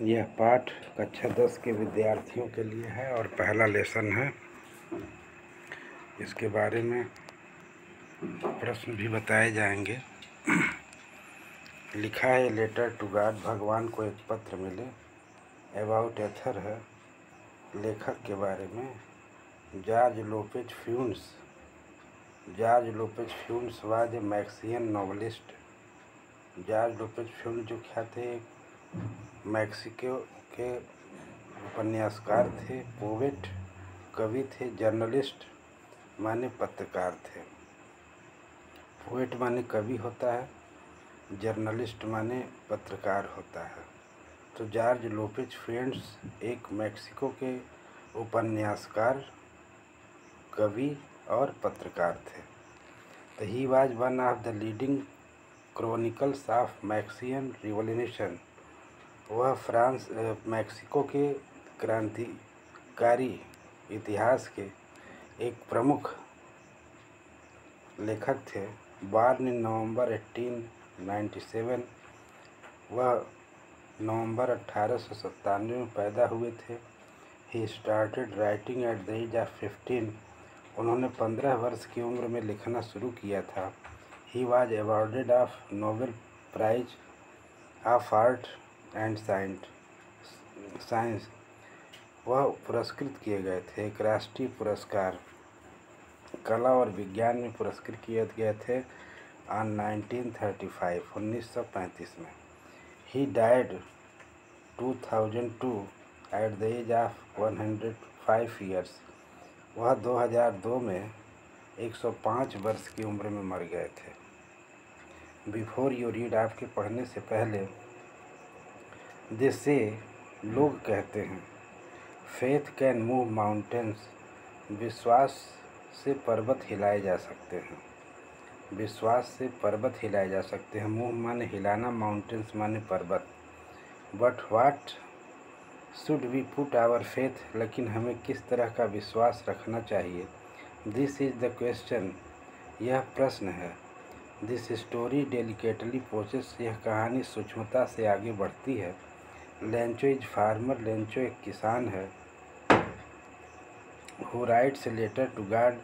यह पाठ कक्षा 10 के विद्यार्थियों के लिए है और पहला लेसन है। इसके बारे में प्रश्न भी बताए जाएंगे। लिखा है लेटर टू गॉड, भगवान को एक पत्र मिले। अबाउट एथर है, लेखक के बारे में। George Lopez Fuentes. George Lopez Fuentes was a Mexican novelist. George Lopez Fuentes जो क्या थे, मैक्सिको के उपन्यासकार थे, पोवेट कवि थे, जर्नलिस्ट माने पत्रकार थे। पोएट माने कवि होता है, जर्नलिस्ट माने पत्रकार होता है। तो जॉर्ज लोपेज फ्यून्स एक मैक्सिको के उपन्यासकार, कवि और पत्रकार थे। तो he was one of the leading chronicles of Mexican revolution. वह मैक्सिको के क्रांतिकारी इतिहास के एक प्रमुख लेखक थे। बॉर्न इन नवंबर 1897, वह नवंबर 1897 में पैदा हुए थे। He started writing at the age of 15। उन्होंने 15 वर्ष की उम्र में लिखना शुरू किया था। He was awarded of Nobel prize of art and science. वह पुरस्कृत किए गए थे। एक राष्ट्रीय पुरस्कार कला और विज्ञान में पुरस्कृत किए गए थे ऑन 1935 में। He died 2002 at the age of 105 years. वह 2002 में 105 वर्ष की उम्र में मर गए थे। बिफोर यू रीड, आपके पढ़ने से पहले। दे से, लोग कहते हैं, फेथ कैन मूव माउंटेन्स, विश्वास से पर्वत हिलाए जा सकते हैं। विश्वास से पर्वत हिलाए जा सकते हैं। मूव माने हिलाना, माउंटेन्स माने पर्वत। But what should we put our faith, लेकिन हमें किस तरह का विश्वास रखना चाहिए। दिस इज द क्वेश्चन, यह प्रश्न है। दिस स्टोरी डेलिकेटली पोसेस, यह कहानी सूक्ष्मता से आगे बढ़ती है। लेंचो इज फार्मर, लेंचो एक किसान है। Who writes a letter to God,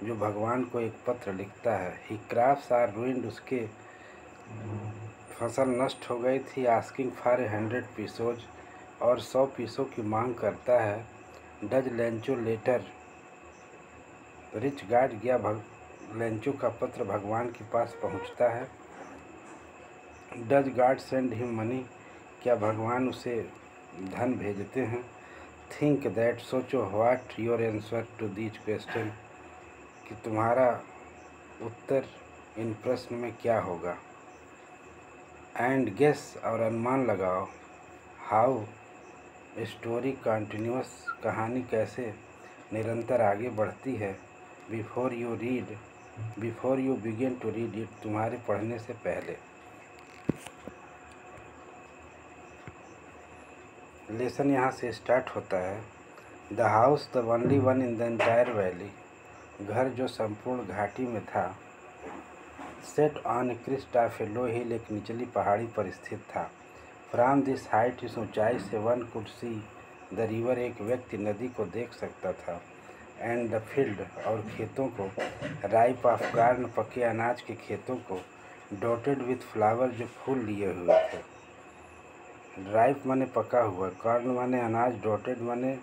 जो भगवान को एक पत्र लिखता है। ही क्रॉप्स आर रूइंड, उसके फसल नष्ट हो गई थी। आस्किंग फॉर 100 पीसोज, और 100 पीसों की मांग करता है। Does Lencho letter reach God, गया लेंचो का पत्र भगवान के पास पहुंचता है। Does God send him money, क्या भगवान उसे धन भेजते हैं। थिंक दैट, सोचो। What your answer to this question, कि तुम्हारा उत्तर इन प्रश्न में क्या होगा। एंड गेस, और अनुमान लगाओ। हाउ स्टोरी कंटिन्यूअस, कहानी कैसे निरंतर आगे बढ़ती है। Before you begin to read it, तुम्हारे पढ़ने से पहले। लेसन यहाँ से स्टार्ट होता है। The house the only one in the entire valley, घर जो संपूर्ण घाटी में था। सेट ऑन क्रिस्ट ऑफ ए लो हिल, एक निचली पहाड़ी पर स्थित था। फ्रॉम दिस हाइट, इस ऊंचाई से one could see the river, एक व्यक्ति नदी को देख सकता था। एंड द फील्ड, और खेतों को। राइप ऑफ कॉर्न, पके अनाज के खेतों को। डॉटेड विथ फ्लावर, जो फूल लिए हुए थे। राइप माने पका हुआ, कॉर्न माने अनाज, डॉटेड माने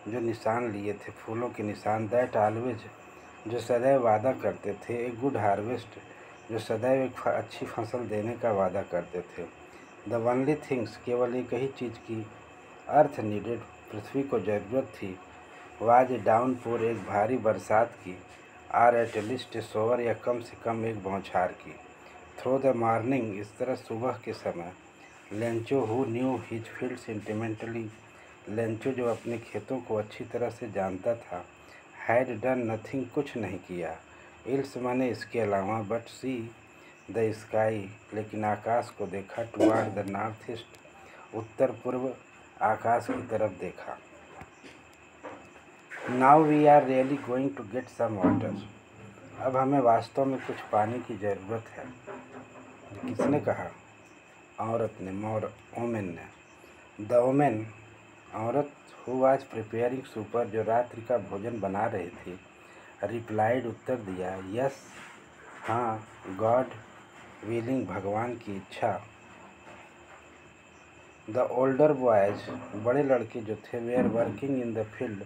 जो निशान लिए थे, फूलों के निशान। दैट ऑलवेज, जो सदैव वादा करते थे। एक गुड हार्वेस्ट, जो सदैव एक अच्छी फसल देने का वादा करते थे। द ओनली थिंग्स, केवल एक ही चीज़ की अर्थ नीडेड, पृथ्वी को ज़रूरत थी। वाज ए डाउनपोर, एक भारी बरसात की। आर एट लिस्ट ए शोवर, या कम से कम एक बौछार की। थ्रू द मॉर्निंग, इस तरह सुबह के समय। Lencho who knew his fields intimately, Lencho जो अपने खेतों को अच्छी तरह से जानता था। हैड डन नथिंग, कुछ नहीं किया। इल्स माने इसके अलावा। बट सी द स्काई, लेकिन आकाश को देखा। टुवार्ड द नॉर्थ ईस्ट, उत्तर पूर्व आकाश की तरफ देखा। Now we are really going to get some water, अब हमें वास्तव में कुछ पानी की ज़रूरत है। किसने कहा? औरत ने, ओमेन ने। द वुमेन, औरत, हु वाज प्रिपेयरिंग सुपर, जो रात्रि का भोजन बना रही थी, रिप्लाइड, उत्तर दिया, यस, हाँ, गॉड विलिंग, भगवान की इच्छा। द ओल्डर बॉयज, बड़े लड़के जो थे, were working in the field,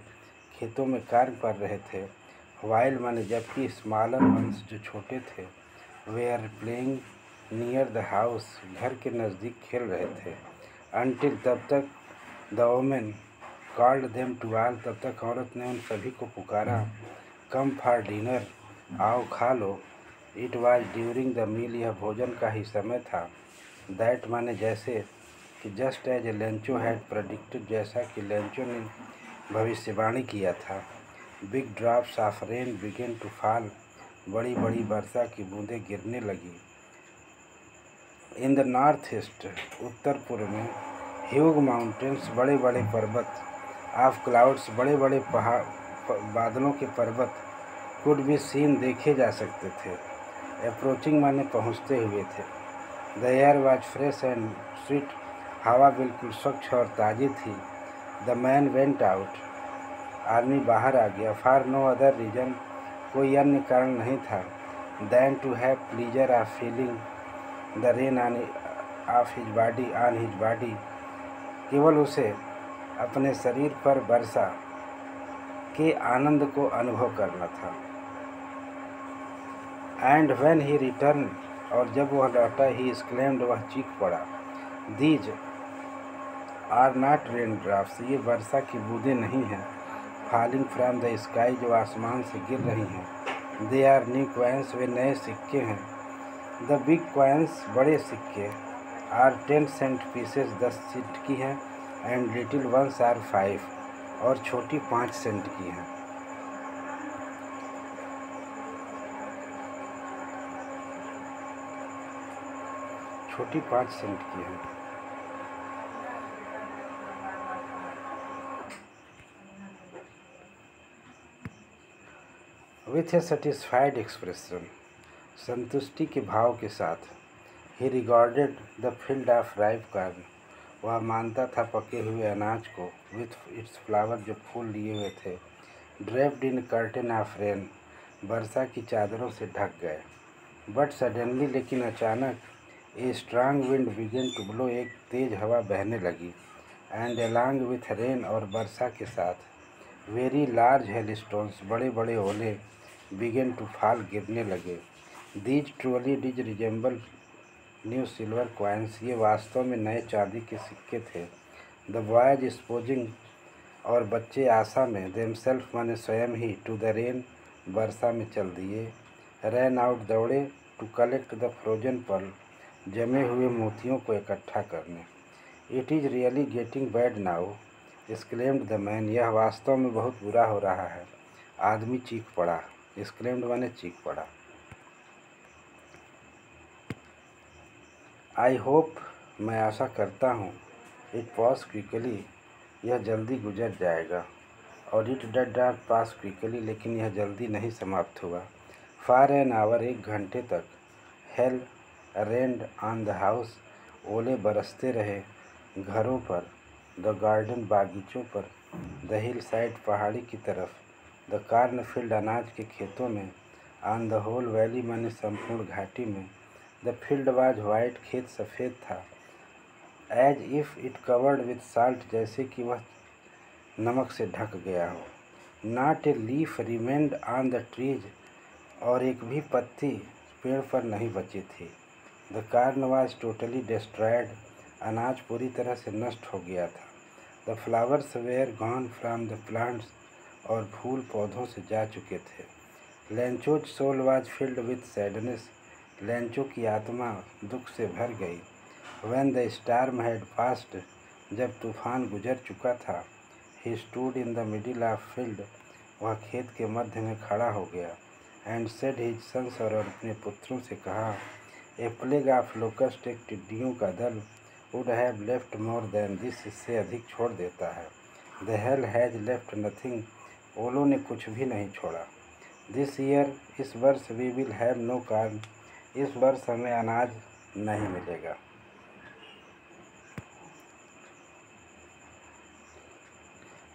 खेतों में कार्य कर रहे थे, वाइल माने जबकि, स्मॉलर वंस, जो छोटे थे, were playing near the house, घर के नज़दीक खेल रहे थे, अनटिल, तब तक, the women called them to all, तब तक औरत ने उन सभी को पुकारा, कम फॉर डिनर, आओ खा लो। It was during the meal, यह भोजन का ही समय था। दैट माने जैसे कि, just as a Lencho had predicted, जैसा कि लेंचो ने भविष्यवाणी किया था, big drops of rain began to fall, बड़ी बड़ी वर्षा की बूंदें गिरने लगी। इन द नॉर्थ ईस्ट, उत्तर पूर्व में, ह्यूग माउंटेन्स, बड़े बड़े पर्वत, ऑफ क्लाउड्स, बड़े बड़े पहाड़, बादलों के पर्वत, कुड बी सीन, देखे जा सकते थे, अप्रोचिंग माने पहुँचते हुए थे। The air was fresh and sweet, हवा बिल्कुल स्वच्छ और ताज़ी थी। द मैन वेंट आउट, आदमी बाहर आ गया, फॉर नो अदर रीजन, कोई अन्य कारण नहीं था, than to have pleasure of feeling the rain of his body, केवल उसे अपने शरीर पर वर्षा के आनंद को अनुभव करना था। एंड व्हेन ही रिटर्न, और जब वह लौटा, ही एक्सक्लेम्ड, वह चीख पड़ा, these are not rain drops, ये वर्षा की बूंदें नहीं हैं, फॉलिंग फ्रॉम द स्काई, जो आसमान से गिर रही हैं, दे आर न्यू कॉइन्स, वे नए सिक्के हैं, द बिग कॉइन्स, बड़े सिक्के, आर 10 सेंट पीसेस, 10 सेंट की हैं, एंड लिटिल वंस आर 5, और छोटी 5 सेंट की हैं। छोटी 5 सेंट की हैं। विथ ए सेटिस्फाइड एक्सप्रेशन, संतुष्टि के भाव के साथ, ही regarded the field of ripe corn, वह मानता था पके हुए अनाज को, विथ इट्स फ्लावर, जो फूल लिए हुए थे, draped in curtain of rain, वर्षा की चादरों से ढक गए। बट सडनली, लेकिन अचानक, a strong wind began to blow, एक तेज हवा बहने लगी, एंड अलॉन्ग विथ रेन, और वर्षा के साथ, वेरी लार्ज हेलस्टोन्स, बड़े बड़े ओले, बिगेन टू फॉल, गिरने लगे। These truly do resemble new silver coins, ये वास्तव में नए चांदी के सिक्के थे। द बॉयज स्पोजिंग, और बच्चे आशा में, देमसेल्फ माने स्वयं ही, टू द रेन, वर्षा में चल दिए, रैन आउट, दौड़े, to collect the frozen pearl, जमे हुए मोतियों को इकट्ठा करने। It is really getting bad now, exclaimed the man, यह वास्तव में बहुत बुरा हो रहा है, आदमी चीख पड़ा, एक्सक्लेम्ड माने चीख पड़ा। आई होप, मैं आशा करता हूँ, इट पास क्विकली, यह जल्दी गुजर जाएगा, और इट डड नॉट पास क्विकली, लेकिन यह जल्दी नहीं समाप्त हुआ। फॉर एन आवर, 1 घंटे तक, hello rained on the house, ओले बरसते रहे घरों पर, द गार्डन, बागीचों पर, द हिल साइड, पहाड़ी की तरफ, द कार्न फील्ड, अनाज के खेतों में, ऑन द होल वैली माने संपूर्ण घाटी में, द फील्ड वाज वाइट, खेत सफ़ेद था, as if it covered with salt, जैसे कि वह नमक से ढक गया हो। Not a leaf remained on the trees, और एक भी पत्ती पेड़ पर नहीं बची थी। The corn was totally destroyed, अनाज पूरी तरह से नष्ट हो गया था। The flowers were gone from the plants, और फूल पौधों से जा चुके थे। Lencho's soul was filled with sadness, Lencho की आत्मा दुख से भर गई। When the storm had passed, जब तूफान गुजर चुका था, he stood in the middle of field, वह खेत के मध्य में खड़ा हो गया, एंड सेड हिज सन्स, और अपने पुत्रों से कहा, ए प्लेग ऑफ लोकस्ट, एक टिड्डियों का दल, would have left more than this, इससे अधिक छोड़ देता है। The hell has left nothing, ओलों ने कुछ भी नहीं छोड़ा। दिस ईयर, इस वर्ष, we will have no corn, इस वर्ष हमें अनाज नहीं मिलेगा।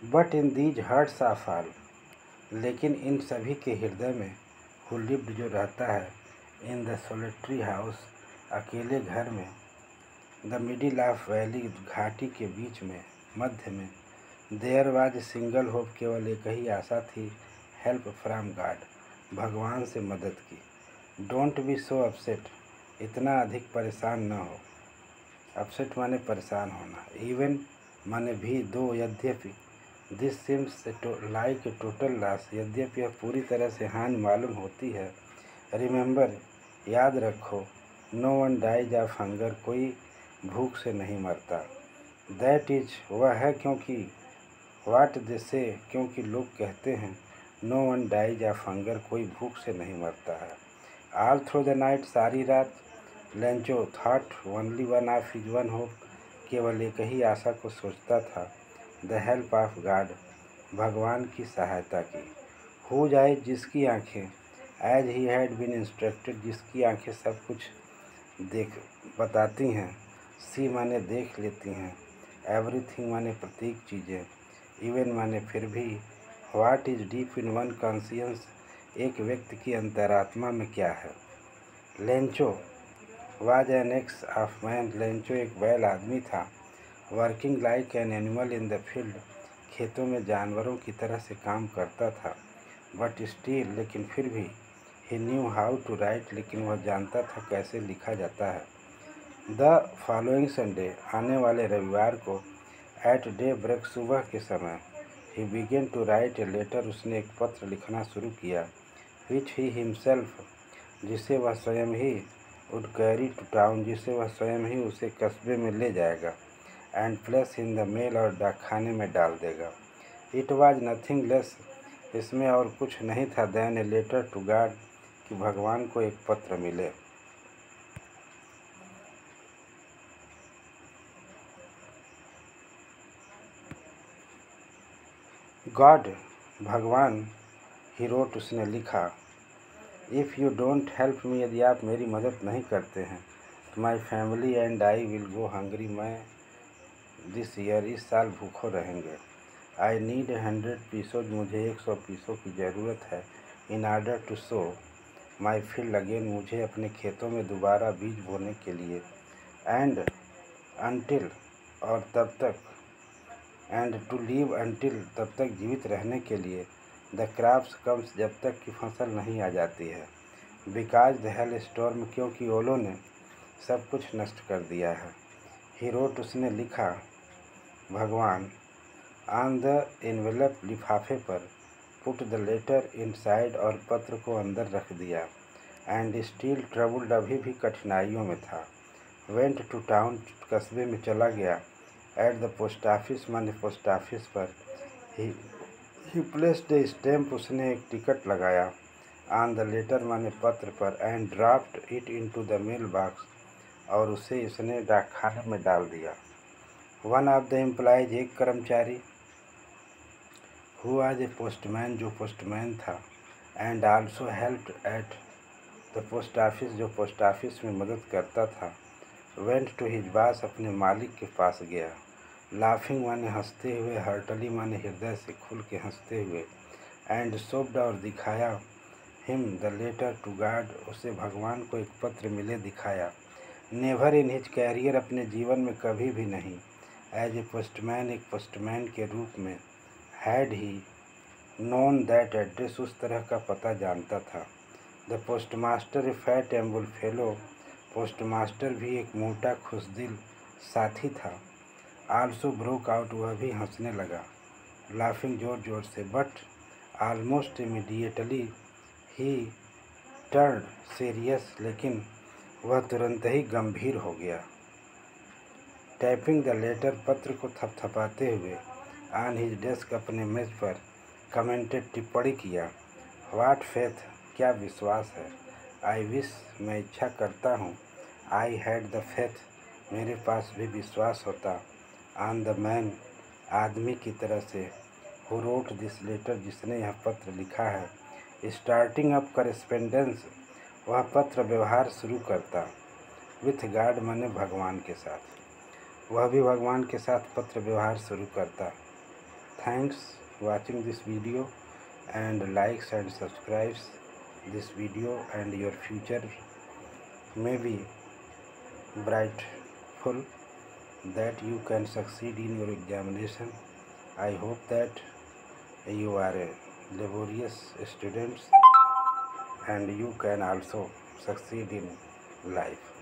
But in these hearts of all, लेकिन इन सभी के हृदय में, हु लिव्ड जो रहता है, इन द सोलिटरी हाउस अकेले घर में, द मिडिल ऑफ वैली घाटी के बीच में, मध्य में, देयर वाज सिंगल होप केवल एक ही आशा थी, हेल्प फ्रॉम गॉड भगवान से मदद की। डोंट बी सो अपसेट, इतना अधिक परेशान न हो। अपसेट माने परेशान होना। इवन माने भी, दो यद्यपि, this seems like a total loss, यद्यपि यह पूरी तरह से हानि मालूम होती है। रिमेंबर, याद रखो, no one dies of hunger, कोई भूख से नहीं मरता। दैट इज, वह है क्योंकि, वाट दे से, क्योंकि लोग कहते हैं, no one dies of hunger, कोई भूख से नहीं मरता है। ऑल थ्रू द नाइट, सारी रात, Lencho thought only one of his one hope, केवल एक ही आशा को सोचता था, द हेल्प ऑफ गॉड, भगवान की सहायता की। हो जाए जिसकी आंखें, as he had been instructed, जिसकी आंखें सब कुछ देख बताती हैं। सी माने देख लेती हैं, एवरीथिंग माने प्रत्येक चीज़ें, इवन माने फिर भी, what is deep in one conscience, एक व्यक्ति की अंतरात्मा में क्या है। Lencho was an x of man, Lencho एक बैल आदमी था, working like an animal in the field, खेतों में जानवरों की तरह से काम करता था। बट स्टिल, लेकिन फिर भी, ही न्यू हाउ टू राइट, लेकिन वह जानता था कैसे लिखा जाता है। द फॉलोइंग संडे, आने वाले रविवार को, एट डे ब्रेक, सुबह के समय, he began to write a letter, उसने एक पत्र लिखना शुरू किया, विच ही हिमसेल्फ, जिसे वह स्वयं ही, वुड कैरी टू टाउन, जिसे वह स्वयं ही उसे कस्बे में ले जाएगा, and place in the mail, और डाकखाने में डाल देगा। इट वाज नथिंग लेस, इसमें और कुछ नहीं था, then a letter to God, कि भगवान को एक पत्र मिले। गॉड, भगवान, ही रोट, उसने लिखा, if you don't help me, यदि आप मेरी मदद नहीं करते हैं, तो my family and I will go hungry, मैं दिस ईयर, इस साल भूखों रहेंगे। आई नीड 100 पीसोज, मुझे 100 पीसों की ज़रूरत है, in order to sow my field again, मुझे अपने खेतों में दोबारा बीज बोने के लिए, एंड अनटिल, और तब तक, एंड टू लीव अनटिल, तब तक जीवित रहने के लिए, द क्रॉप्स कम्स, जब तक कि फसल नहीं आ जाती है, बिकॉज द हेल स्टॉर्म, क्योंकि ओलों ने सब कुछ नष्ट कर दिया है। ही रोट, उसने लिखा, भगवान, ऑन द एनवेलप, लिफाफे पर, पुट द लेटर इनसाइड, और पत्र को अंदर रख दिया, एंड स्टिल ट्रबल्ड, अभी भी कठिनाइयों में था, वेंट टू टाउन, कस्बे में चला गया, एट द पोस्ट ऑफिस, माने पोस्ट ऑफिस पर, ही प्लेस्ड ए स्टैम्प, उसने एक टिकट लगाया, ऑन द लेटर माने पत्र पर, and draft it into the mail box, और उसे उसने डाकखाने में डाल दिया। वन ऑफ द एम्प्लॉयज, एक कर्मचारी, हु वाज ए पोस्टमैन, जो पोस्टमैन था, and also helped at the post office, जो पोस्ट ऑफिस में मदद करता था, वेंट टू हिज बॉस, अपने मालिक के पास गया, लाफिंग माने हंसते हुए, हर्टली माने हृदय से खुल के हंसते हुए, एंड शोव्ड, और दिखाया, him the letter to God, उसे भगवान को एक पत्र मिले दिखाया। नेवर इन हिज कैरियर, अपने जीवन में कभी भी नहीं, एज ए पोस्टमैन, एक पोस्टमैन के रूप में, had he known that address, उस तरह का पता जानता था। The postmaster a fat amiable fellow, postmaster भी एक मोटा खुशदिल साथी था, आल्सो ब्रोक आउट, वह भी हंसने लगा, लाफिंग जोर जोर से, but almost immediately he turn serious, लेकिन वह तुरंत ही गंभीर हो गया। टैपिंग द लेटर, पत्र को थपथपाते हुए, ऑन हिज डेस्क, अपने मेज पर, कमेंटेड, टिप्पणी किया, व्हाट फेथ, क्या विश्वास है, आई विश, मैं इच्छा करता हूँ, आई हैड द फेथ, मेरे पास भी विश्वास होता, ऑन द मैन, आदमी की तरह से, हु रोट दिस लेटर, जिसने यह पत्र लिखा है, स्टार्टिंग अप करेस्पेंडेंस, वह पत्र व्यवहार शुरू करता, विथ गॉड माने भगवान के साथ, वह भी भगवान के साथ पत्र व्यवहार शुरू करता thanks watching this video, and likes and subscribes this video, and your future may be brightful, that you can succeed in your examination. I hope that you are a laborious student and you can also succeed in life.